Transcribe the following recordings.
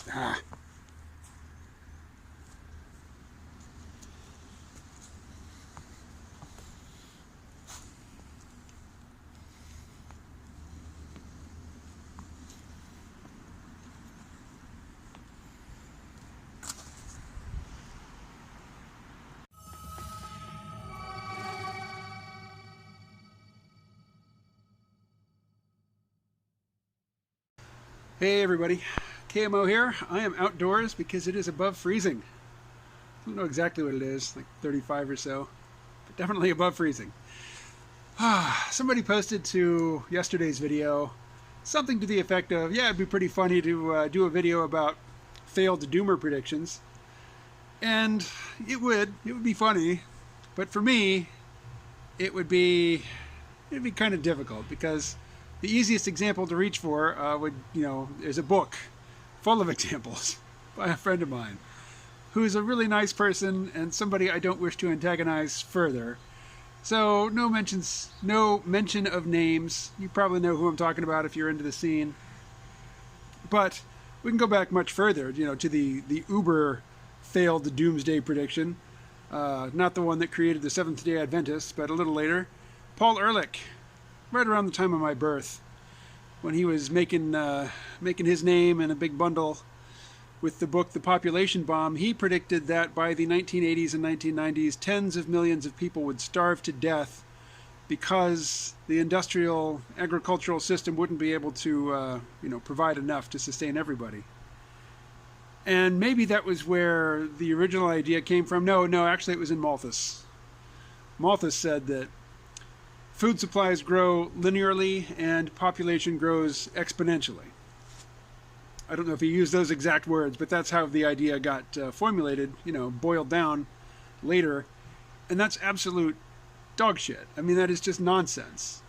Ah. Hey everybody, KMO here. I am outdoors because it is above freezing. I don't know exactly what it is, like 35 or so, but definitely above freezing. Somebody posted to yesterday's video something to the effect of, yeah, it'd be pretty funny to do a video about failed doomer predictions. And it would be funny, but for me, it'd be kind of difficult because the easiest example to reach for there's a book full of examples by a friend of mine who's a really nice person and somebody I don't wish to antagonize further. So no mention of names. You probably know who I'm talking about if you're into the scene. But we can go back much further, to the uber failed doomsday prediction. Not the one that created the Seventh-day Adventists, but a little later. Paul Ehrlich, right around the time of my birth, when he was making his name in a big bundle with the book The Population Bomb, he predicted that by the 1980s and 1990s, tens of millions of people would starve to death because the industrial agricultural system wouldn't be able to provide enough to sustain everybody. And maybe that was where the original idea came from. No, actually it was in Malthus. Malthus said that food supplies grow linearly and population grows exponentially. I don't know if he used those exact words, but that's how the idea got formulated, boiled down later. And that's absolute dog shit. I mean, that is just nonsense.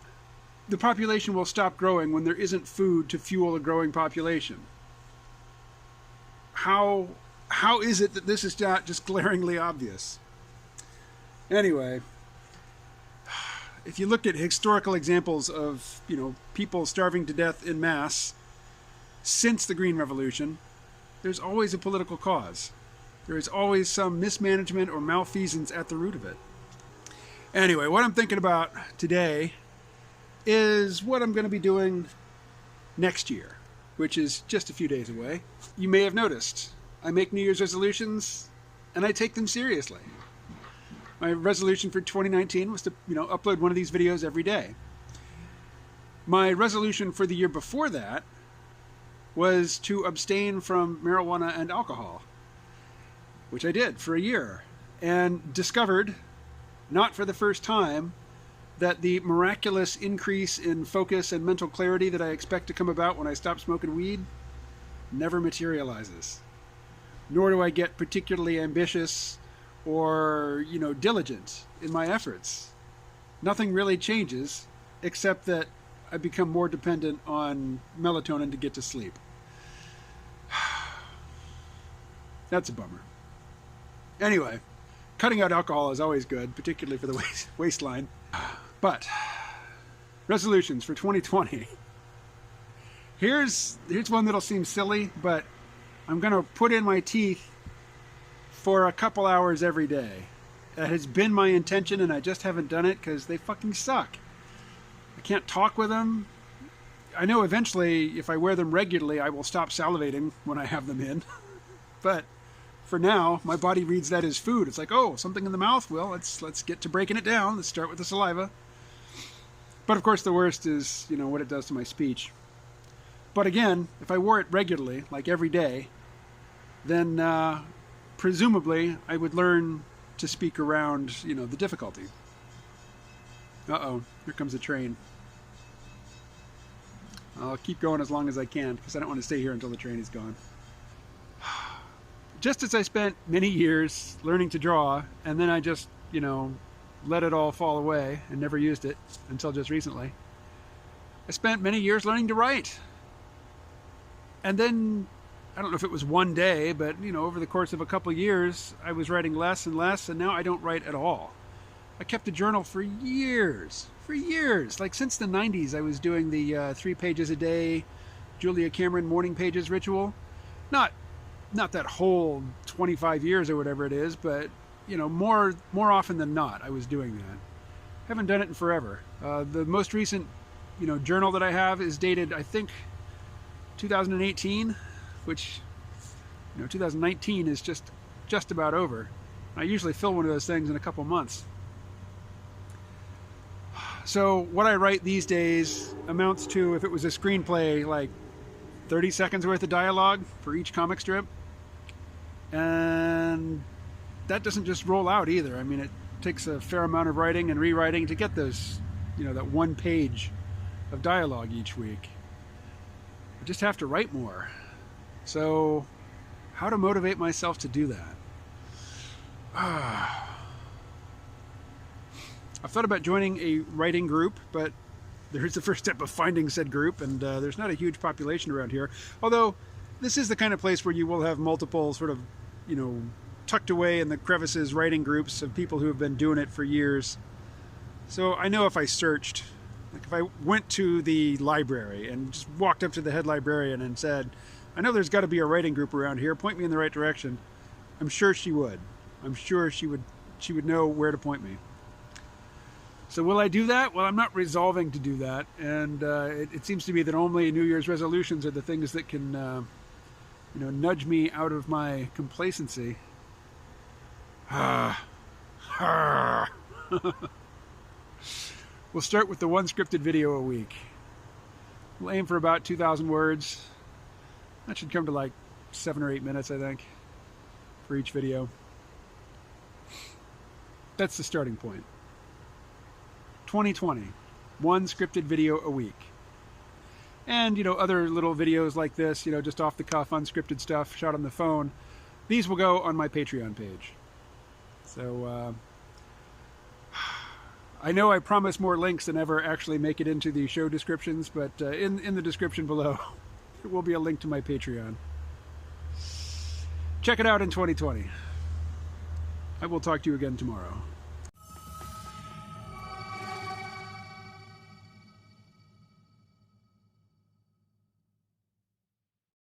The population will stop growing when there isn't food to fuel a growing population. How is it that this is not just glaringly obvious? Anyway, if you look at historical examples of, people starving to death en masse since the Green Revolution, there's always a political cause. There is always some mismanagement or malfeasance at the root of it. Anyway, what I'm thinking about today is what I'm going to be doing next year, which is just a few days away. You may have noticed, I make New Year's resolutions and I take them seriously. My resolution for 2019 was to, upload one of these videos every day. My resolution for the year before that was to abstain from marijuana and alcohol, which I did for a year, and discovered, not for the first time, that the miraculous increase in focus and mental clarity that I expect to come about when I stop smoking weed never materializes. Nor do I get particularly ambitious or, diligent in my efforts. Nothing really changes, except that I become more dependent on melatonin to get to sleep. That's a bummer. Anyway, cutting out alcohol is always good, particularly for the waistline. But resolutions for 2020. Here's one that'll seem silly, but I'm going to put in my teeth for a couple hours every day. That has been my intention, and I just haven't done it because they fucking suck. I can't talk with them. I know eventually, if I wear them regularly, I will stop salivating when I have them in. But for now, my body reads that as food. It's like, oh, something in the mouth? Well, let's get to breaking it down. Let's start with the saliva. But of course, the worst is, what it does to my speech. But again, if I wore it regularly, like every day, then presumably I would learn to speak around, the difficulty. Uh-oh, here comes a train. I'll keep going as long as I can because I don't want to stay here until the train is gone. Just as I spent many years learning to draw, and then I just, let it all fall away and never used it until just recently, I spent many years learning to write. And then, I don't know if it was one day, but, over the course of a couple of years, I was writing less and less, and now I don't write at all. I kept a journal for years. Like since the 90s, I was doing the 3 pages a day Julia Cameron morning pages ritual. Not not that whole 25 years or whatever it is, but you know, more often than not, I was doing that. Haven't done it in forever. The most recent, you know, journal that I have is dated, I think, 2018, which, you know, 2019 is just about over. I usually fill one of those things in a couple months. So what I write these days amounts to, if it was a screenplay, like 30 seconds worth of dialogue for each comic strip. And that doesn't just roll out either. I mean, it takes a fair amount of writing and rewriting to get those, you know, that one page of dialogue each week. I just have to write more. So how to motivate myself to do that? I've thought about joining a writing group, but there's the first step of finding said group, and there's not a huge population around here. Although this is the kind of place where you will have multiple sort of, you know, tucked away in the crevices writing groups of people who have been doing it for years. So I know if I searched, like if I went to the library and just walked up to the head librarian and said, I know there's got to be a writing group around here, point me in the right direction, I'm sure she would. I'm sure she would know where to point me. So will I do that? Well, I'm not resolving to do that, and it seems to be that only New Year's resolutions are the things that can, you know, nudge me out of my complacency. We'll start with the one scripted video a week. We'll aim for about 2,000 words. That should come to like 7 or 8 minutes, I think, for each video. That's the starting point. 2020, one scripted video a week. And, you know, other little videos like this, you know, just off the cuff, unscripted stuff, shot on the phone. These will go on my Patreon page. So, I know I promise more links than ever actually make it into the show descriptions, but in the description below, there will be a link to my Patreon. Check it out in 2020. I will talk to you again tomorrow.